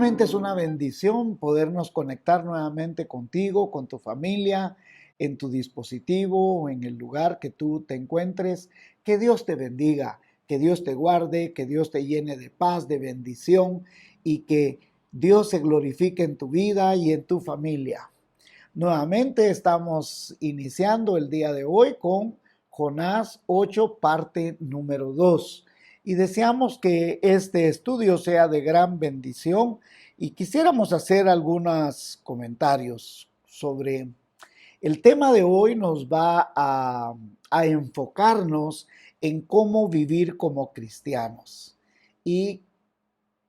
Realmente es una bendición podernos conectar nuevamente contigo, con tu familia, en tu dispositivo o en el lugar que tú te encuentres. Que Dios te bendiga, que Dios te guarde, que Dios te llene de paz, de bendición y que Dios se glorifique en tu vida y en tu familia. Nuevamente estamos iniciando el día de hoy con Jonás 8, parte número 2. Y deseamos que este estudio sea de gran bendición y quisiéramos hacer algunos comentarios sobre el tema de hoy. Nos va a enfocarnos en cómo vivir como cristianos. Y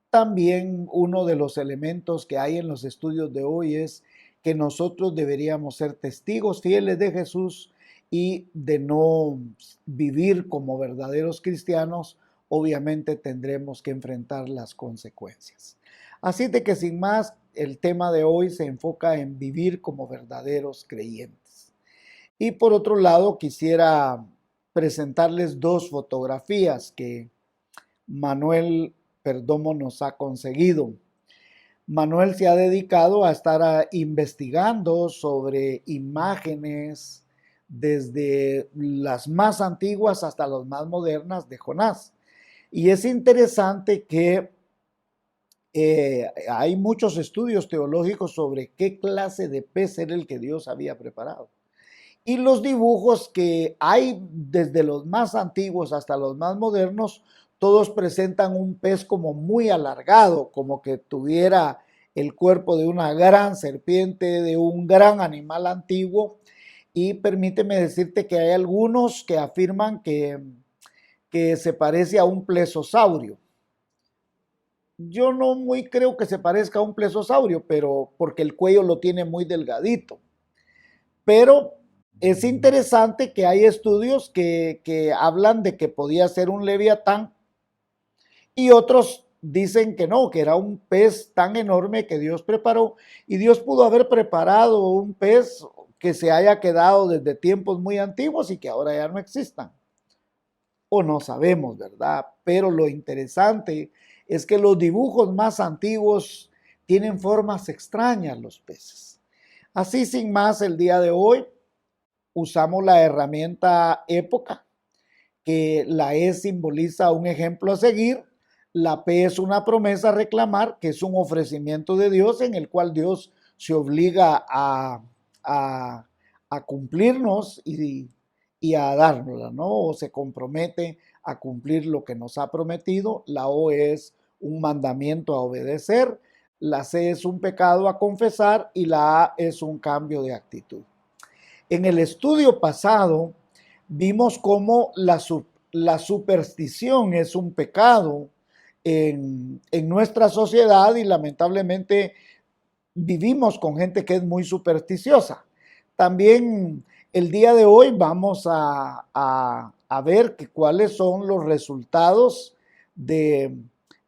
también uno de los elementos que hay en los estudios de hoy es que nosotros deberíamos ser testigos fieles de Jesús y de no vivir como verdaderos cristianos. Obviamente tendremos que enfrentar las consecuencias. Así de que sin más, el tema de hoy se enfoca en vivir como verdaderos creyentes. Y por otro lado, quisiera presentarles dos fotografías que Manuel Perdomo nos ha conseguido. Manuel se ha dedicado a estar investigando sobre imágenes desde las más antiguas hasta las más modernas de Jonás. Y es interesante que hay muchos estudios teológicos sobre qué clase de pez era el que Dios había preparado. Y los dibujos que hay desde los más antiguos hasta los más modernos, todos presentan un pez como muy alargado, como que tuviera el cuerpo de una gran serpiente, de un gran animal antiguo. Y permíteme decirte que hay algunos que afirman que se parece a un plesiosaurio. Yo no muy creo que se parezca a un plesiosaurio, pero porque el cuello lo tiene muy delgadito. Pero es interesante que hay estudios que hablan de que podía ser un leviatán y otros dicen que no, que era un pez tan enorme que Dios preparó, y Dios pudo haber preparado un pez que se haya quedado desde tiempos muy antiguos y que ahora ya no existan. O no sabemos, ¿verdad? Pero lo interesante es que los dibujos más antiguos tienen formas extrañas los peces. Así sin más, el día de hoy usamos la herramienta época, que la E simboliza un ejemplo a seguir, la P es una promesa a reclamar, que es un ofrecimiento de Dios en el cual Dios se obliga a cumplirnos y a dárnosla, ¿no? O se compromete a cumplir lo que nos ha prometido. La O es un mandamiento a obedecer, la C es un pecado a confesar y la A es un cambio de actitud. En el estudio pasado vimos cómo la superstición es un pecado en nuestra sociedad y lamentablemente vivimos con gente que es muy supersticiosa. También el día de hoy vamos a ver cuáles son los resultados de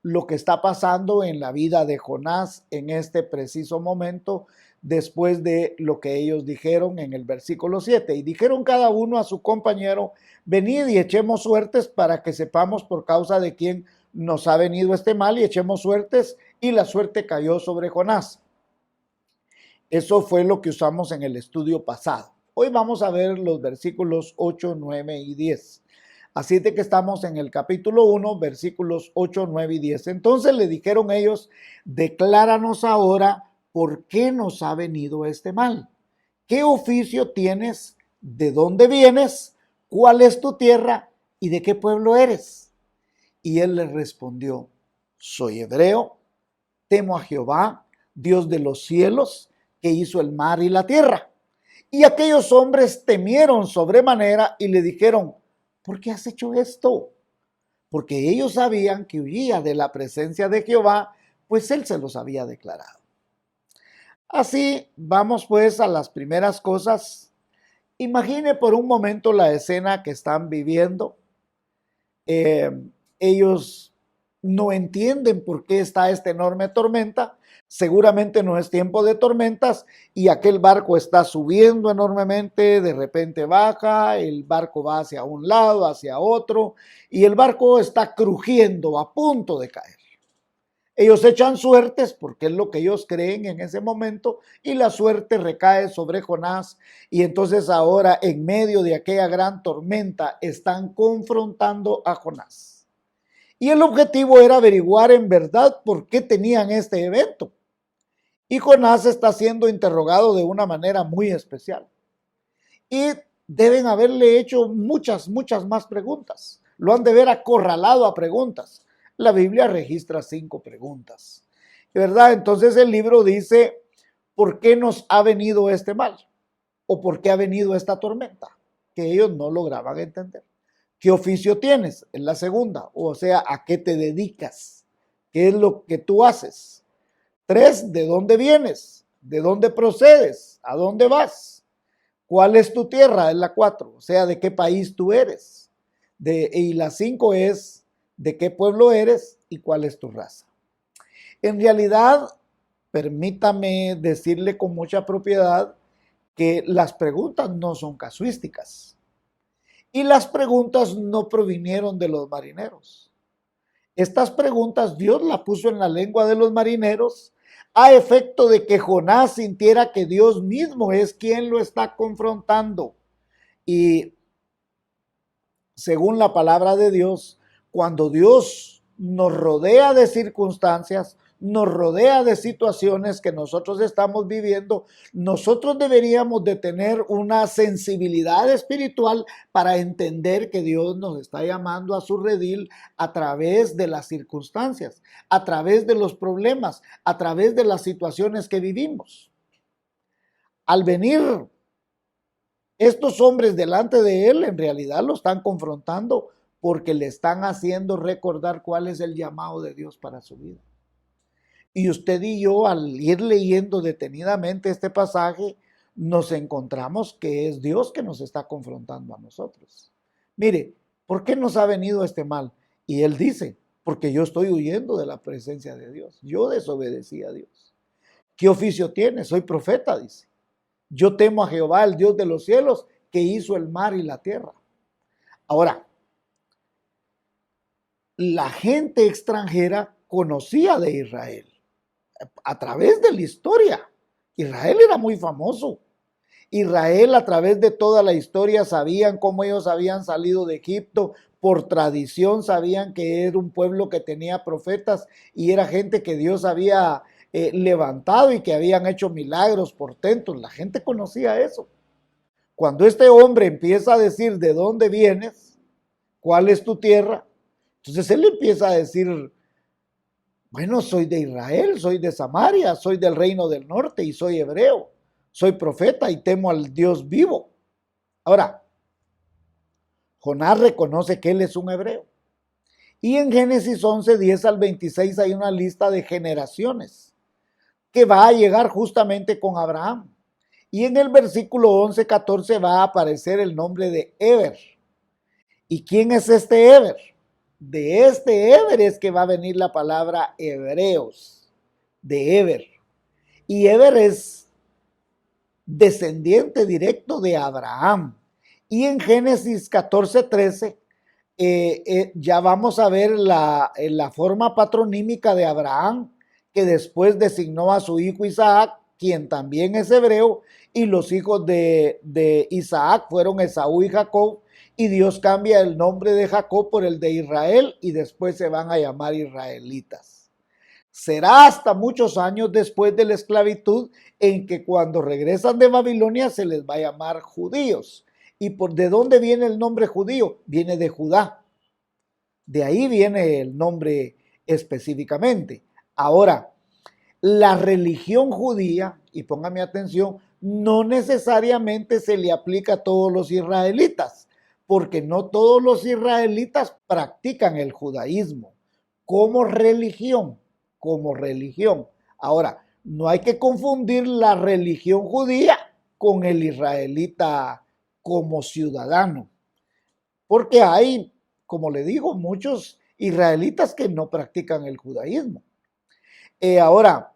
lo que está pasando en la vida de Jonás en este preciso momento, después de lo que ellos dijeron en el versículo 7. Y dijeron cada uno a su compañero: venid y echemos suertes para que sepamos por causa de quién nos ha venido este mal, y echemos suertes, y la suerte cayó sobre Jonás. Eso fue lo que usamos en el estudio pasado. Hoy vamos a ver los versículos 8, 9 y 10. Así de que estamos en el capítulo 1, versículos 8, 9 y 10. Entonces le dijeron ellos: decláranos ahora por qué nos ha venido este mal. ¿Qué oficio tienes? ¿De dónde vienes? ¿Cuál es tu tierra? ¿Y de qué pueblo eres? Y él les respondió: soy hebreo, temo a Jehová, Dios de los cielos, que hizo el mar y la tierra. Y aquellos hombres temieron sobremanera y le dijeron: ¿por qué has hecho esto? Porque ellos sabían que huía de la presencia de Jehová, pues él se los había declarado. Así vamos pues a las primeras cosas. Imagine por un momento la escena que están viviendo. Ellos no entienden por qué está esta enorme tormenta. Seguramente no es tiempo de tormentas y aquel barco está subiendo enormemente, de repente baja, el barco va hacia un lado, hacia otro, y el barco está crujiendo a punto de caer. Ellos echan suertes porque es lo que ellos creen en ese momento y la suerte recae sobre Jonás y entonces ahora en medio de aquella gran tormenta están confrontando a Jonás. Y el objetivo era averiguar en verdad por qué tenían este evento. Y Jonás está siendo interrogado de una manera muy especial. Y deben haberle hecho muchas más preguntas. Lo han de ver acorralado a preguntas. La Biblia registra 5 preguntas, ¿verdad? Entonces el libro dice, ¿por qué nos ha venido este mal? ¿O por qué ha venido esta tormenta? Que ellos no lograban entender. ¿Qué oficio tienes? Es la segunda. O sea, ¿a qué te dedicas? ¿Qué es lo que tú haces? 3, ¿de dónde vienes? ¿De dónde procedes? ¿A dónde vas? ¿Cuál es tu tierra? Es la 4. O sea, ¿de qué país tú eres? Y la 5 es, ¿de qué pueblo eres y cuál es tu raza? En realidad, permítame decirle con mucha propiedad que las preguntas no son casuísticas. Y las preguntas no provinieron de los marineros. Estas preguntas Dios las puso en la lengua de los marineros a efecto de que Jonás sintiera que Dios mismo es quien lo está confrontando. Y según la palabra de Dios, cuando Dios nos rodea de circunstancias, nos rodea de situaciones que nosotros estamos viviendo, nosotros deberíamos de tener una sensibilidad espiritual para entender que Dios nos está llamando a su redil a través de las circunstancias, a través de los problemas, a través de las situaciones que vivimos. Al venir estos hombres delante de él en realidad lo están confrontando porque le están haciendo recordar cuál es el llamado de Dios para su vida. Y usted y yo, al ir leyendo detenidamente este pasaje, nos encontramos que es Dios que nos está confrontando a nosotros. Mire, ¿por qué nos ha venido este mal? Y él dice, porque yo estoy huyendo de la presencia de Dios. Yo desobedecí a Dios. ¿Qué oficio tiene? Soy profeta, dice. Yo temo a Jehová, el Dios de los cielos, que hizo el mar y la tierra. Ahora, la gente extranjera conocía de Israel a través de la historia. Israel era muy famoso. Israel a través de toda la historia sabían cómo ellos habían salido de Egipto. Por tradición sabían que era un pueblo que tenía profetas y era gente que Dios había levantado y que habían hecho milagros, portentos. La gente conocía eso. Cuando este hombre empieza a decir de dónde vienes, cuál es tu tierra, entonces él empieza a decir, bueno, soy de Israel, soy de Samaria, soy del reino del norte y soy hebreo, soy profeta y temo al Dios vivo. Ahora, Jonás reconoce que él es un hebreo. Y en Génesis 11, 10 al 26 hay una lista de generaciones que va a llegar justamente con Abraham. Y en el versículo 11, 14 va a aparecer el nombre de Eber. ¿Y quién es este Eber? De este Eber es que va a venir la palabra hebreos, de Eber. Y Eber es descendiente directo de Abraham. Y en Génesis 14, 13 ya vamos a ver la forma patronímica de Abraham, que después designó a su hijo Isaac, quien también es hebreo, y los hijos de Isaac fueron Esaú y Jacob, y Dios cambia el nombre de Jacob por el de Israel, y después se van a llamar israelitas. Será hasta muchos años después de la esclavitud en que cuando regresan de Babilonia se les va a llamar judíos. ¿Y de dónde viene el nombre judío? Viene de Judá. De ahí viene el nombre específicamente. Ahora, la religión judía, y póngame atención, no necesariamente se le aplica a todos los israelitas, porque no todos los israelitas practican el judaísmo como religión, como religión. Ahora, no hay que confundir la religión judía con el israelita como ciudadano, porque hay, como le digo, muchos israelitas que no practican el judaísmo. Ahora,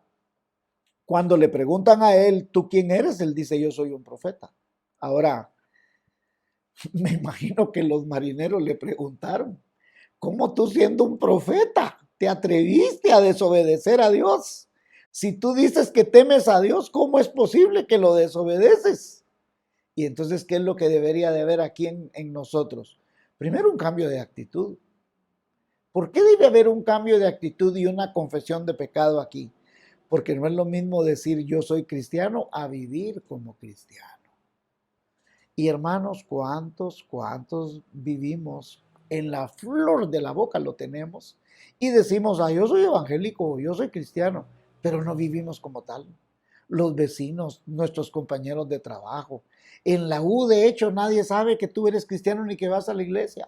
cuando le preguntan a él, ¿tú quién eres? Él dice, yo soy un profeta. Ahora, me imagino que los marineros le preguntaron, ¿cómo tú siendo un profeta? te atreviste a desobedecer a Dios. Si tú dices que temes a Dios, ¿cómo es posible que lo desobedeces? Y entonces, ¿qué es lo que debería de haber aquí en nosotros? Primero, un cambio de actitud. ¿Por qué debe haber un cambio de actitud y una confesión de pecado aquí? Porque no es lo mismo decir yo soy cristiano a vivir como cristiano. Y hermanos, ¿cuántos vivimos en la flor de la boca lo tenemos? Y decimos, yo soy evangélico, yo soy cristiano, pero no vivimos como tal. Los vecinos, nuestros compañeros de trabajo. En la U, de hecho, nadie sabe que tú eres cristiano ni que vas a la iglesia.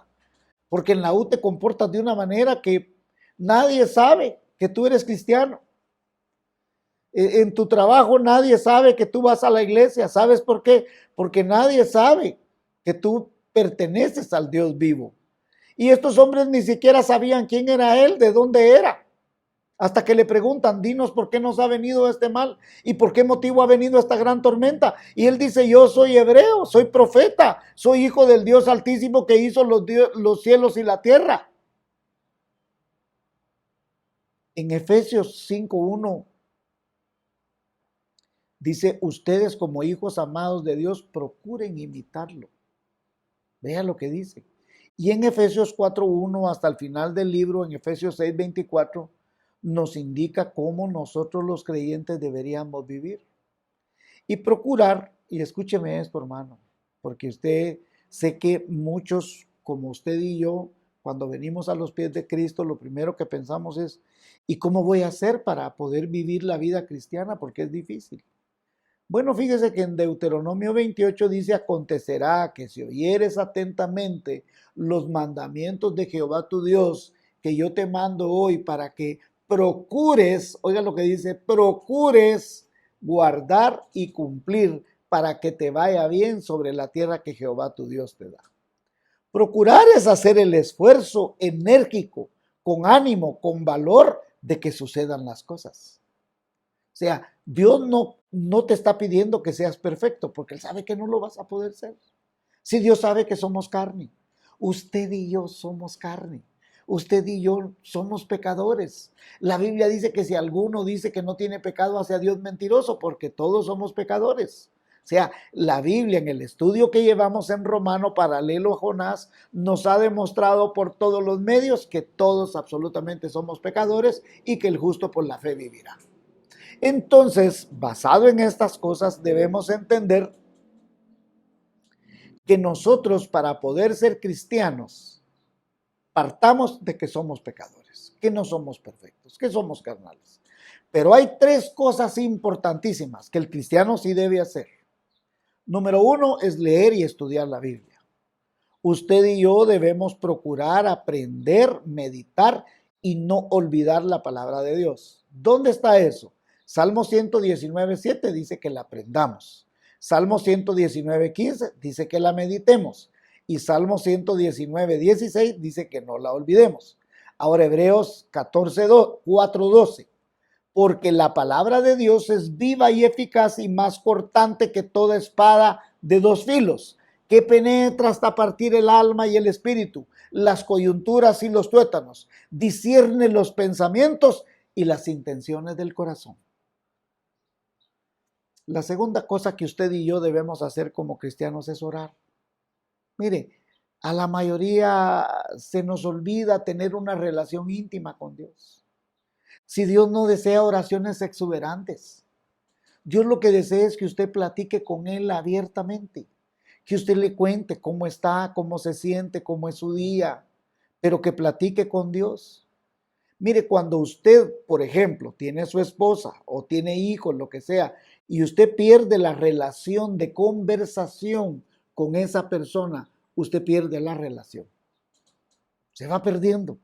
Porque en la U te comportas de una manera que nadie sabe que tú eres cristiano. En tu trabajo nadie sabe que tú vas a la iglesia. ¿Sabes por qué? Porque nadie sabe que tú perteneces al Dios vivo. Y estos hombres ni siquiera sabían quién era él, de dónde era. Hasta que le preguntan, dinos por qué nos ha venido este mal y por qué motivo ha venido esta gran tormenta. Y él dice, yo soy hebreo, soy profeta, soy hijo del Dios Altísimo que hizo los cielos y la tierra. En Efesios 5:1 dice, ustedes como hijos amados de Dios, procuren imitarlo. Vea lo que dice. Y en Efesios 4:1 hasta el final del libro, en Efesios 6:24, nos indica cómo nosotros los creyentes deberíamos vivir. Y procurar, y escúcheme esto, hermano, porque sé que muchos como usted y yo, cuando venimos a los pies de Cristo, lo primero que pensamos es, ¿y cómo voy a hacer para poder vivir la vida cristiana? Porque es difícil. Bueno, fíjese que en Deuteronomio 28 dice, acontecerá que si oyeres atentamente los mandamientos de Jehová tu Dios, que yo te mando hoy para que procures, oiga lo que dice, procures guardar y cumplir para que te vaya bien sobre la tierra que Jehová tu Dios te da. Procurar es hacer el esfuerzo enérgico, con ánimo, con valor de que sucedan las cosas. O sea, Dios no te está pidiendo que seas perfecto, porque Él sabe que no lo vas a poder ser. Si Dios sabe que somos carne, usted y yo somos carne, usted y yo somos pecadores. La Biblia dice que si alguno dice que no tiene pecado, hace a Dios mentiroso, porque todos somos pecadores. O sea, la Biblia en el estudio que llevamos en Romano, paralelo a Jonás, nos ha demostrado por todos los medios que todos absolutamente somos pecadores y que el justo por la fe vivirá. Entonces, basado en estas cosas, debemos entender que nosotros, para poder ser cristianos, partamos de que somos pecadores, que no somos perfectos, que somos carnales. Pero hay tres cosas importantísimas que el cristiano sí debe hacer. Número uno es leer y estudiar la Biblia. Usted y yo debemos procurar aprender, meditar y no olvidar la palabra de Dios. ¿Dónde está eso? Salmo 119:7 dice que la aprendamos. Salmo 119:15 dice que la meditemos. Y Salmo 119:16 dice que no la olvidemos. Ahora Hebreos 4:12. Porque la palabra de Dios es viva y eficaz y más cortante que toda espada de dos filos, que penetra hasta partir el alma y el espíritu, las coyunturas y los tuétanos, discierne los pensamientos y las intenciones del corazón. La segunda cosa que usted y yo debemos hacer como cristianos es orar. Mire, a la mayoría se nos olvida tener una relación íntima con Dios. Si Dios no desea oraciones exuberantes, Dios lo que desea es que usted platique con Él abiertamente, que usted le cuente cómo está, cómo se siente, cómo es su día, pero que platique con Dios. Mire, cuando usted, por ejemplo, tiene su esposa o tiene hijos, lo que sea, y usted pierde la relación de conversación con esa persona, usted pierde la relación. Se va perdiendo.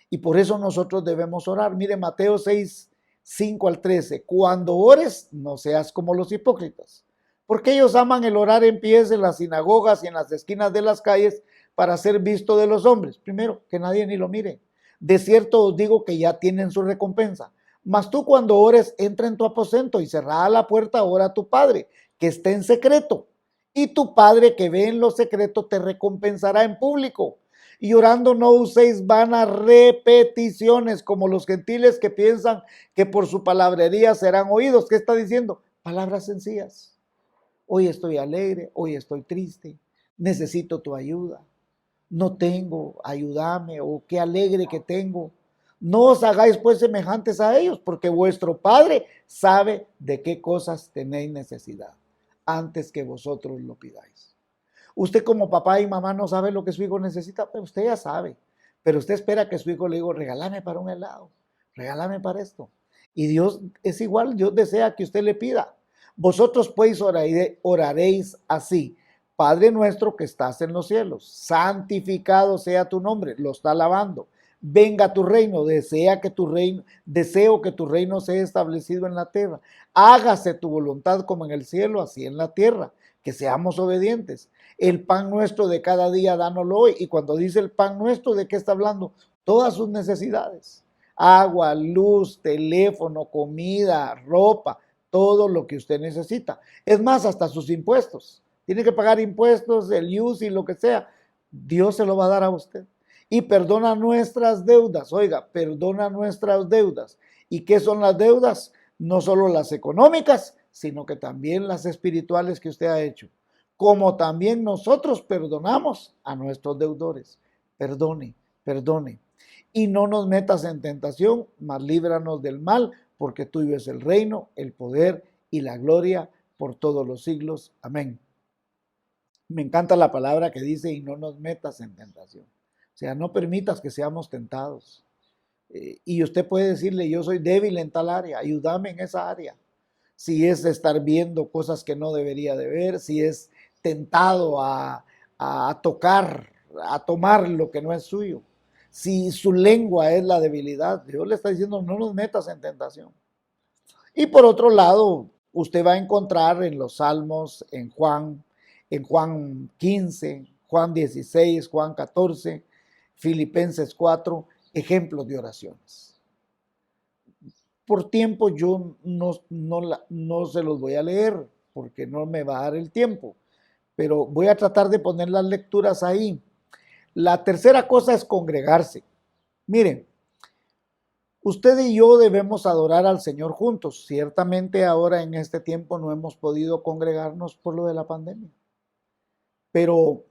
Y por eso nosotros debemos orar. Mire, Mateo 6:5-13. Cuando ores, no seas como los hipócritas, porque ellos aman el orar en pies en las sinagogas y en las esquinas de las calles para ser visto de los hombres. Primero, que nadie ni lo mire. De cierto os digo que ya tienen su recompensa. Mas tú cuando ores, entra en tu aposento y cerrada la puerta, ora a tu Padre, que esté en secreto. Y tu Padre que ve en lo secreto te recompensará en público. Y orando no uséis vanas repeticiones como los gentiles que piensan que por su palabrería serán oídos. ¿Qué está diciendo? Palabras sencillas. Hoy estoy alegre, hoy estoy triste, necesito tu ayuda. No tengo, ayúdame, o qué alegre que tengo. No os hagáis pues semejantes a ellos, porque vuestro Padre sabe de qué cosas tenéis necesidad antes que vosotros lo pidáis. Usted como papá y mamá no sabe lo que su hijo necesita, pero usted ya sabe. Pero usted espera que su hijo le diga, regálame para un helado, regálame para esto. Y Dios es igual, Dios desea que usted le pida. Vosotros pues oraréis así. Padre nuestro que estás en los cielos, santificado sea tu nombre, lo está alabando. Venga tu reino, deseo que tu reino sea establecido en la tierra. Hágase tu voluntad como en el cielo, así en la tierra. Que seamos obedientes. El pan nuestro de cada día, dánoslo hoy. Y cuando dice el pan nuestro, ¿de qué está hablando? Todas sus necesidades. Agua, luz, teléfono, comida, ropa, todo lo que usted necesita. Es más, hasta sus impuestos. Tiene que pagar impuestos, el UCI, lo que sea. Dios se lo va a dar a usted. Y perdona nuestras deudas. Oiga, perdona nuestras deudas. ¿Y qué son las deudas? No solo las económicas, sino que también las espirituales que usted ha hecho. Como también nosotros perdonamos a nuestros deudores. Perdone, perdone. Y no nos metas en tentación, mas líbranos del mal, porque tuyo es el reino, el poder y la gloria por todos los siglos. Amén. Me encanta la palabra que dice, y no nos metas en tentación. O sea, no permitas que seamos tentados. Y usted puede decirle, yo soy débil en tal área, ayúdame en esa área. Si es estar viendo cosas que no debería de ver, si es tentado a tocar, a tomar lo que no es suyo. Si su lengua es la debilidad, Dios le está diciendo, no nos metas en tentación. Y por otro lado, usted va a encontrar en los Salmos, en Juan 15, Juan 16, Juan 14, Filipenses 4, ejemplos de oraciones. Por tiempo yo no se los voy a leer porque no me va a dar el tiempo, pero voy a tratar de poner las lecturas ahí. La tercera cosa es congregarse. Miren, usted y yo debemos adorar al Señor juntos. Ciertamente ahora en este tiempo no hemos podido congregarnos por lo de la pandemia. Pero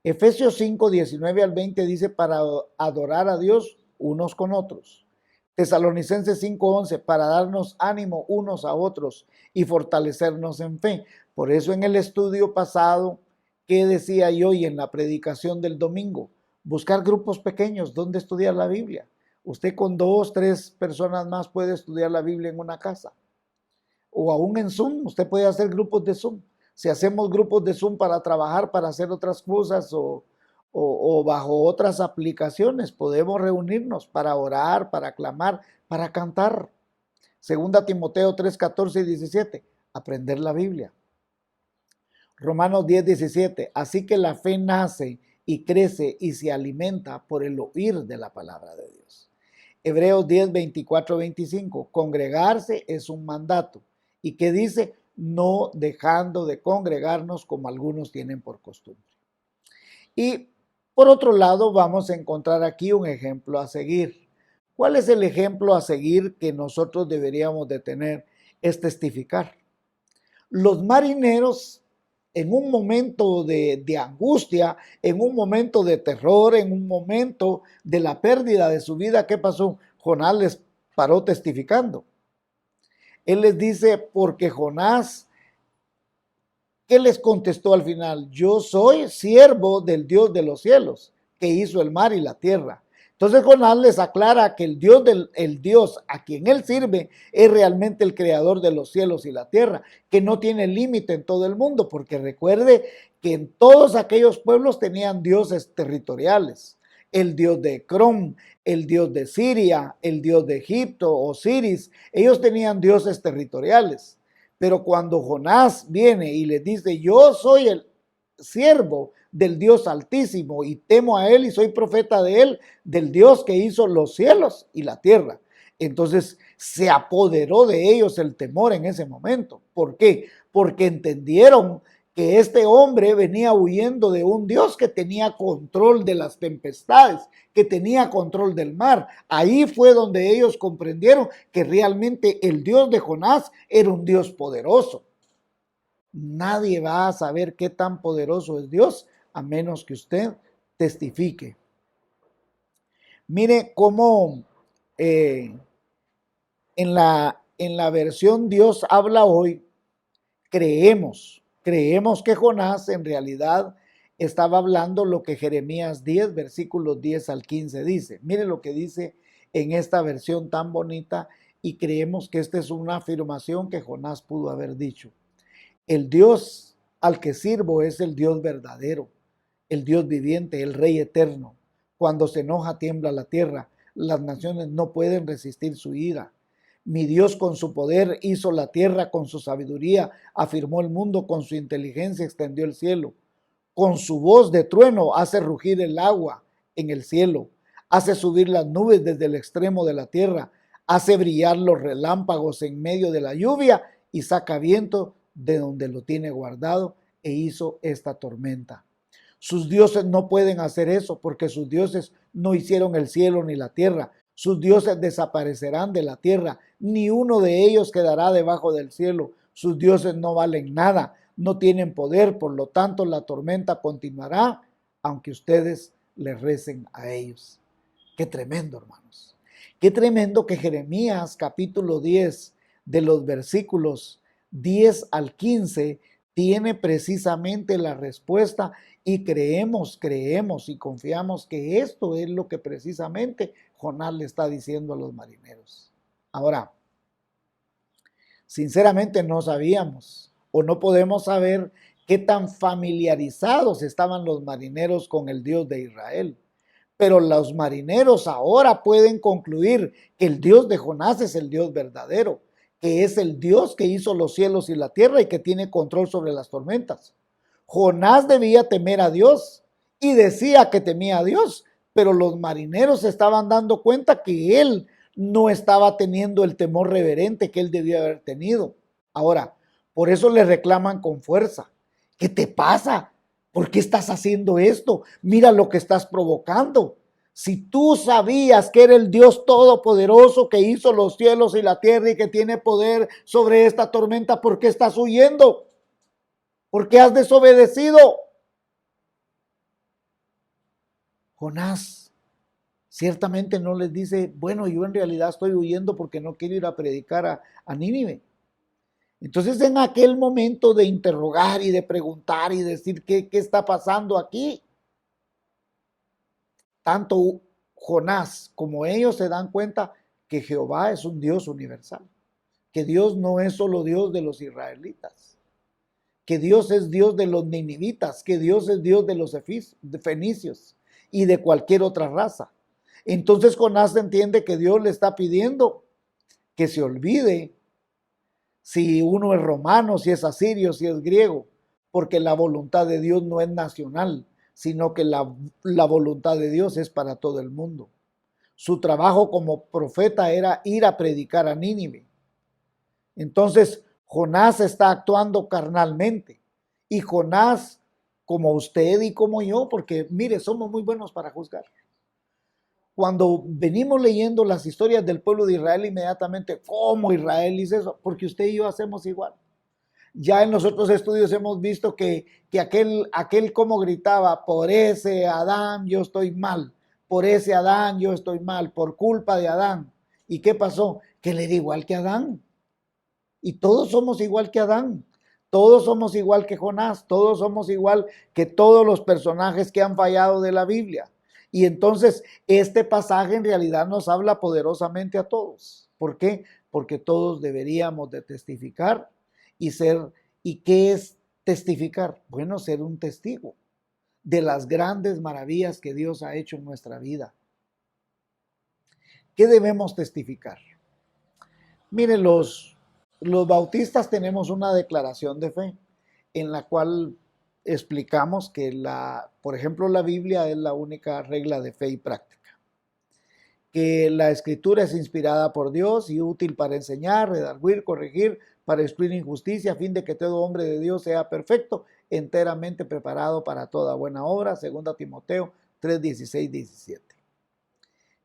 Efesios 5, 19 al 20 dice para adorar a Dios unos con otros. Tesalonicenses 5:11 para darnos ánimo unos a otros y fortalecernos en fe. Por eso en el estudio pasado, ¿qué decía yo? Y en la predicación del domingo, buscar grupos pequeños donde estudiar la Biblia. Usted con 2, 3 personas más puede estudiar la Biblia en una casa. O aún en Zoom, usted puede hacer grupos de Zoom. Si hacemos grupos de Zoom para trabajar, para hacer otras cosas o bajo otras aplicaciones, podemos reunirnos para orar, para clamar, para cantar. Segunda Timoteo 3, 14 y 17, aprender la Biblia. Romanos 10, 17, así que la fe nace y crece y se alimenta por el oír de la palabra de Dios. Hebreos 10, 24, 25, congregarse es un mandato. ¿Y qué dice? No dejando de congregarnos como algunos tienen por costumbre. Y por otro lado, vamos a encontrar aquí un ejemplo a seguir. ¿Cuál es el ejemplo a seguir que nosotros deberíamos de tener? Es testificar. Los marineros en un momento de angustia, en un momento de terror, en un momento de la pérdida de su vida, ¿qué pasó? Jonás les paró testificando. Él les dice, porque Jonás, ¿qué les contestó al final? Yo soy siervo del Dios de los cielos, que hizo el mar y la tierra. Entonces Jonás les aclara que el Dios a quien él sirve es realmente el creador de los cielos y la tierra, que no tiene límite en todo el mundo, porque recuerde que en todos aquellos pueblos tenían dioses territoriales. El dios de Crom, el dios de Siria, el dios de Egipto, Osiris, ellos tenían dioses territoriales. Pero cuando Jonás viene y les dice, yo soy el siervo del Dios Altísimo y temo a él y soy profeta de él, del Dios que hizo los cielos y la tierra. Entonces se apoderó de ellos el temor en ese momento. ¿Por qué? Porque entendieron que este hombre venía huyendo de un Dios que tenía control de las tempestades, que tenía control del mar. Ahí fue donde ellos comprendieron que realmente el Dios de Jonás era un Dios poderoso. Nadie va a saber qué tan poderoso es Dios a menos que usted testifique. Mire cómo en la versión Dios habla hoy, creemos que Jonás en realidad estaba hablando lo que Jeremías 10, versículos 10 al 15 dice. Mire lo que dice en esta versión tan bonita y creemos que esta es una afirmación que Jonás pudo haber dicho. El Dios al que sirvo es el Dios verdadero, el Dios viviente, el Rey eterno. Cuando se enoja tiembla la tierra, las naciones no pueden resistir su ira. Mi Dios con su poder hizo la tierra, con su sabiduría afirmó el mundo, con su inteligencia extendió el cielo. Con su voz de trueno hace rugir el agua en el cielo, hace subir las nubes desde el extremo de la tierra, hace brillar los relámpagos en medio de la lluvia y saca viento de donde lo tiene guardado e hizo esta tormenta. Sus dioses no pueden hacer eso porque sus dioses no hicieron el cielo ni la tierra. Sus dioses desaparecerán de la tierra, ni uno de ellos quedará debajo del cielo. Sus dioses no valen nada, no tienen poder, por lo tanto la tormenta continuará, aunque ustedes les recen a ellos. Qué tremendo, hermanos. Qué tremendo que Jeremías capítulo 10, de los versículos 10 al 15, tiene precisamente la respuesta y creemos y confiamos que esto es lo que precisamente Jonás le está diciendo a los marineros. Ahora, sinceramente no sabíamos o no podemos saber qué tan familiarizados estaban los marineros con el Dios de Israel. Pero los marineros ahora pueden concluir que el Dios de Jonás es el Dios verdadero, que es el Dios que hizo los cielos y la tierra y que tiene control sobre las tormentas. Jonás debía temer a Dios y decía que temía a Dios, pero los marineros se estaban dando cuenta que él no estaba teniendo el temor reverente que él debía haber tenido. Ahora, por eso le reclaman con fuerza. ¿Qué te pasa? ¿Por qué estás haciendo esto? Mira lo que estás provocando. Si tú sabías que era el Dios todopoderoso que hizo los cielos y la tierra y que tiene poder sobre esta tormenta, ¿por qué estás huyendo? ¿Por qué has desobedecido? Jonás ciertamente no les dice, bueno, yo en realidad estoy huyendo porque no quiero ir a predicar a Nínive. Entonces en aquel momento de interrogar y de preguntar y decir qué está pasando aquí, tanto Jonás como ellos se dan cuenta que Jehová es un Dios universal, que Dios no es solo Dios de los israelitas, que Dios es Dios de los ninivitas, que Dios es Dios de los fenicios y de cualquier otra raza. Entonces Jonás entiende que Dios le está pidiendo que se olvide si uno es romano, si es asirio, si es griego, porque la voluntad de Dios no es nacional, sino que la voluntad de Dios es para todo el mundo. Su trabajo como profeta era ir a predicar a Nínive. Entonces Jonás está actuando carnalmente y Jonás, como usted y como yo, porque mire, somos muy buenos para juzgar. Cuando venimos leyendo las historias del pueblo de Israel, inmediatamente, ¿cómo Israel hizo eso? Porque usted y yo hacemos igual. Ya en los otros estudios hemos visto que aquel como gritaba, por ese Adán yo estoy mal, por ese Adán yo estoy mal, por culpa de Adán. ¿Y qué pasó? Que le era igual que Adán. Y todos somos igual que Adán. Todos somos igual que Jonás. Todos somos igual que todos los personajes que han fallado de la Biblia. Y entonces este pasaje en realidad nos habla poderosamente a todos. ¿Por qué? Porque todos deberíamos de testificar y ser. ¿Y qué es testificar? Bueno, ser un testigo de las grandes maravillas que Dios ha hecho en nuestra vida. ¿Qué debemos testificar? Miren, los bautistas tenemos una declaración de fe en la cual explicamos que por ejemplo, la Biblia es la única regla de fe y práctica, que la escritura es inspirada por Dios y útil para enseñar, redarguir, corregir, para destruir injusticia, a fin de que todo hombre de Dios sea perfecto, enteramente preparado para toda buena obra, 2 Timoteo 3, 16, 17.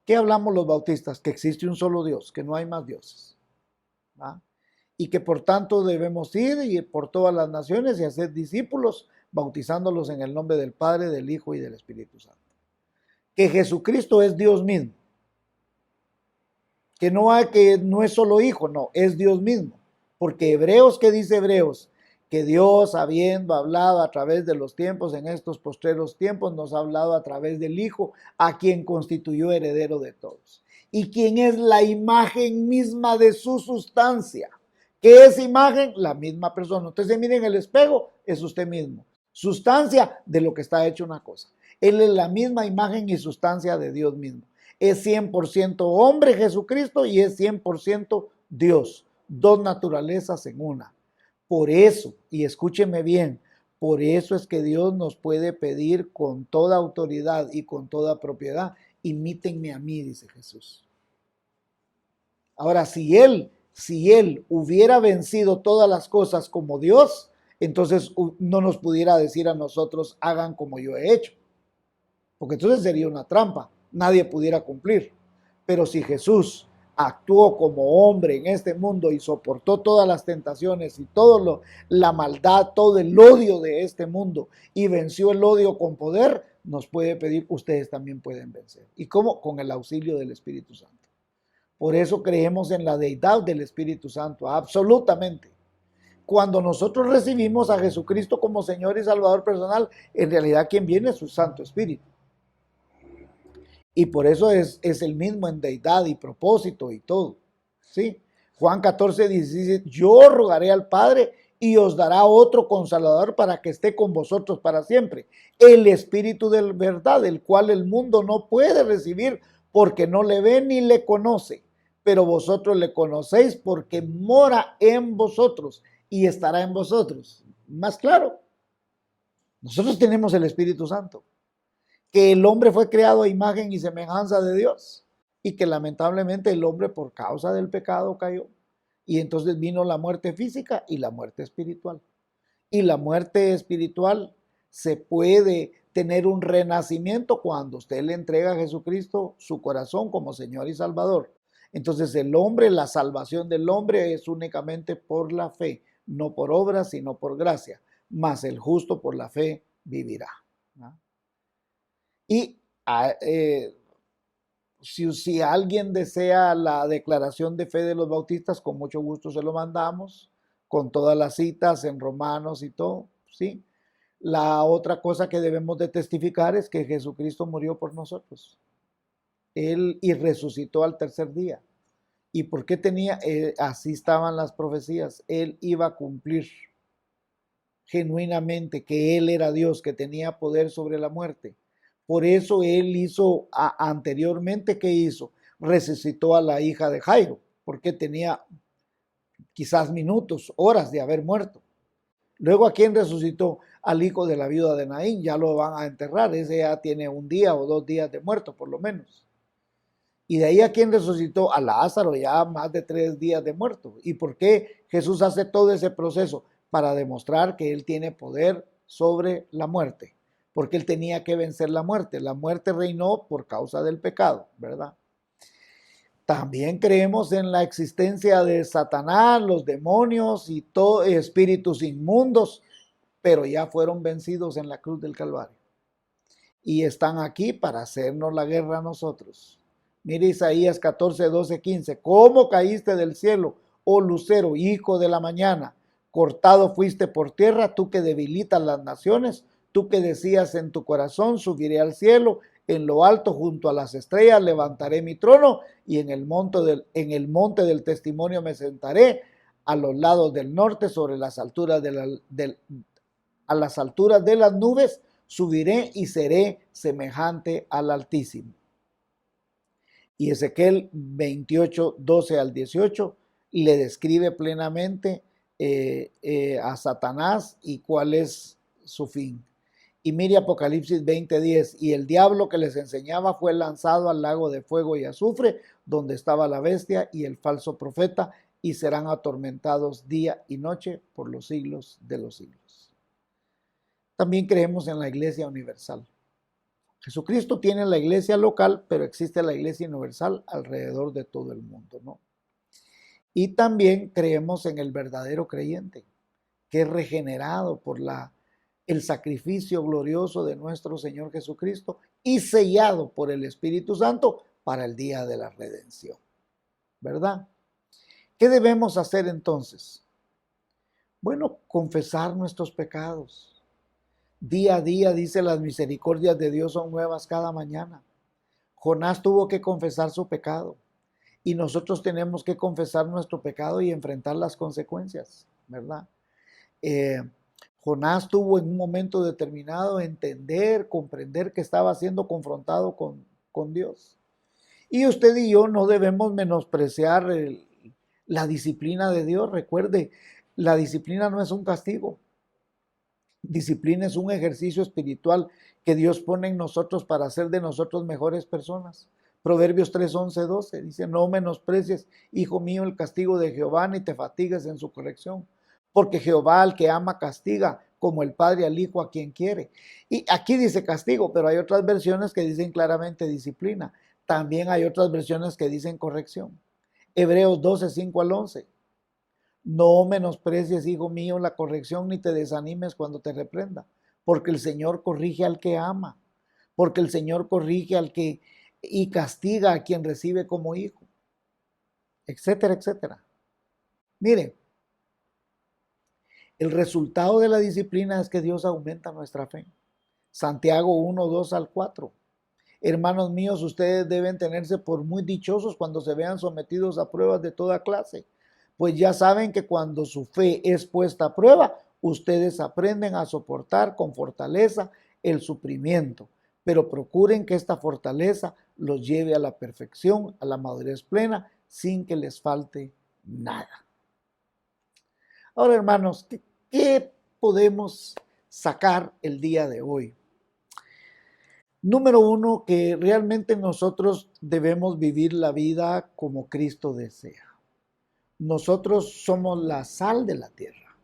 ¿Qué hablamos los bautistas? Que existe un solo Dios, que no hay más dioses, ¿va? Y que por tanto debemos ir por todas las naciones y hacer discípulos, bautizándolos en el nombre del Padre, del Hijo y del Espíritu Santo. Que Jesucristo es Dios mismo, que no es solo Hijo, no, es Dios mismo, porque Hebreos, ¿qué dice Hebreos? Que Dios, habiendo hablado a través de los tiempos, en estos postreros tiempos, nos ha hablado a través del Hijo, a quien constituyó heredero de todos, y quien es la imagen misma de su sustancia. ¿Qué es imagen? La misma persona. Usted se mira en el espejo, es usted mismo. Sustancia de lo que está hecho una cosa. Él es la misma imagen y sustancia de Dios mismo. Es 100% hombre Jesucristo y es 100% Dios. Dos naturalezas en una. Por eso, y escúcheme bien, por eso es que Dios nos puede pedir con toda autoridad y con toda propiedad, imítenme a mí, dice Jesús. Ahora, si él hubiera vencido todas las cosas como Dios, entonces no nos pudiera decir a nosotros, hagan como yo he hecho. Porque entonces sería una trampa, nadie pudiera cumplir. Pero si Jesús actuó como hombre en este mundo y soportó todas las tentaciones y la maldad, todo el odio de este mundo y venció el odio con poder, nos puede pedir, ustedes también pueden vencer. ¿Y cómo? Con el auxilio del Espíritu Santo. Por eso creemos en la deidad del Espíritu Santo, absolutamente. Cuando nosotros recibimos a Jesucristo como Señor y Salvador personal, en realidad quien viene es su Santo Espíritu. Y por eso es el mismo en deidad y propósito y todo. ¿Sí? Juan 14, 16, yo rogaré al Padre y os dará otro Consolador para que esté con vosotros para siempre. El Espíritu de verdad, el cual el mundo no puede recibir porque no le ve ni le conoce. Pero vosotros le conocéis porque mora en vosotros y estará en vosotros. Más claro, nosotros tenemos el Espíritu Santo, que el hombre fue creado a imagen y semejanza de Dios y que lamentablemente el hombre por causa del pecado cayó y entonces vino la muerte física y la muerte espiritual. Y la muerte espiritual se puede tener un renacimiento cuando usted le entrega a Jesucristo su corazón como Señor y Salvador. Entonces el hombre, la salvación del hombre es únicamente por la fe, no por obras, sino por gracia. Mas el justo por la fe vivirá, ¿no? Y si alguien desea la declaración de fe de los bautistas, con mucho gusto se lo mandamos, con todas las citas en Romanos y todo, ¿sí? La otra cosa que debemos de testificar es que Jesucristo murió por nosotros. Él y resucitó al tercer día. ¿Y por qué tenía? Así estaban las profecías. Él iba a cumplir genuinamente que Él era Dios, que tenía poder sobre la muerte. Por eso Él hizo anteriormente, ¿qué hizo? Resucitó a la hija de Jairo, porque tenía quizás minutos, horas de haber muerto. Luego, ¿a quién resucitó? Al hijo de la viuda de Naín, ya lo van a enterrar, ese ya tiene 1 día o 2 días de muerto por lo menos. Y de ahí, ¿a quién resucitó? A Lázaro, ya más de 3 días de muerto. ¿Y por qué Jesús hace todo ese proceso? Para demostrar que Él tiene poder sobre la muerte, porque Él tenía que vencer la muerte. La muerte reinó por causa del pecado, ¿verdad? También creemos en la existencia de Satanás, los demonios y todos espíritus inmundos, pero ya fueron vencidos en la cruz del Calvario. Y están aquí para hacernos la guerra a nosotros. Mire Isaías 14, 12, 15. ¿Cómo caíste del cielo, oh lucero, hijo de la mañana? Cortado fuiste por tierra, tú que debilitas las naciones, tú que decías en tu corazón, subiré al cielo, en lo alto junto a las estrellas levantaré mi trono y en el monte del testimonio me sentaré a los lados del norte sobre las alturas a las alturas de las nubes subiré y seré semejante al Altísimo. Y Ezequiel 28, 12 al 18 le describe plenamente a Satanás y cuál es su fin. Y mire Apocalipsis 20:10, y el diablo que les enseñaba fue lanzado al lago de fuego y azufre, donde estaba la bestia y el falso profeta, y serán atormentados día y noche por los siglos de los siglos. también creemos en la iglesia universal. Jesucristo tiene la iglesia local, pero existe la iglesia universal alrededor de todo el mundo, ¿no? Y también creemos en el verdadero creyente, que es regenerado por el sacrificio glorioso de nuestro Señor Jesucristo y sellado por el Espíritu Santo para el día de la redención, ¿verdad? ¿Qué debemos hacer entonces? Bueno, confesar nuestros pecados. Día a día, dice, las misericordias de Dios son nuevas cada mañana. Jonás tuvo que confesar su pecado y nosotros tenemos que confesar nuestro pecado y enfrentar las consecuencias, ¿verdad? Jonás tuvo en un momento determinado entender, comprender que estaba siendo confrontado con Dios. Y usted y yo no debemos menospreciar la disciplina de Dios. Recuerde, la disciplina no es un castigo. Disciplina es un ejercicio espiritual que Dios pone en nosotros para hacer de nosotros mejores personas. Proverbios 3, 11, 12 dice: no menosprecies, hijo mío, el castigo de Jehová, ni te fatigues en su corrección, porque Jehová al que ama castiga, como el padre al hijo a quien quiere. Y aquí dice castigo, pero hay otras versiones que dicen claramente disciplina. También hay otras versiones que dicen corrección. Hebreos 12, 5 al 11. No menosprecies, hijo mío, la corrección, ni te desanimes cuando te reprenda, porque el Señor corrige al que ama, porque el Señor corrige al que y castiga a quien recibe como hijo, etcétera, etcétera. Mire, el resultado de la disciplina es que Dios aumenta nuestra fe. Santiago 1, 2 al 4. Hermanos míos, ustedes deben tenerse por muy dichosos cuando se vean sometidos a pruebas de toda clase, pues ya saben que cuando su fe es puesta a prueba, ustedes aprenden a soportar con fortaleza el sufrimiento, pero procuren que esta fortaleza los lleve a la perfección, a la madurez plena, sin que les falte nada. Ahora, hermanos, ¿qué podemos sacar el día de hoy? Número uno, que realmente nosotros debemos vivir la vida como Cristo desea. Nosotros somos la sal de la tierra.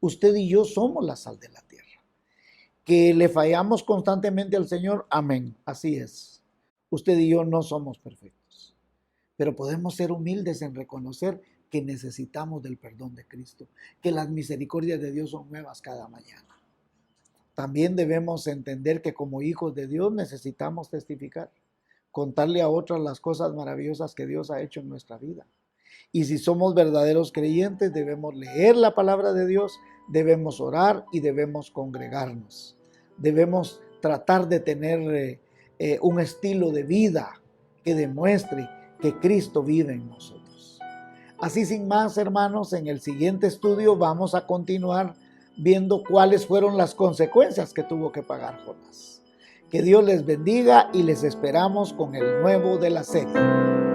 Usted y yo somos la sal de la tierra. Que le fallamos constantemente al Señor, amén, así es. Usted y yo no somos perfectos, pero podemos ser humildes en reconocer que necesitamos del perdón de Cristo, que las misericordias de Dios son nuevas cada mañana. También debemos entender que como hijos de Dios necesitamos testificar, contarle a otros las cosas maravillosas que Dios ha hecho en nuestra vida. Y si somos verdaderos creyentes, debemos leer la palabra de Dios, debemos orar y debemos congregarnos. Debemos tratar de tener un estilo de vida que demuestre que Cristo vive en nosotros. Así sin más, hermanos, en el siguiente estudio vamos a continuar viendo cuáles fueron las consecuencias que tuvo que pagar Jonás. Que Dios les bendiga y les esperamos con el nuevo de la serie.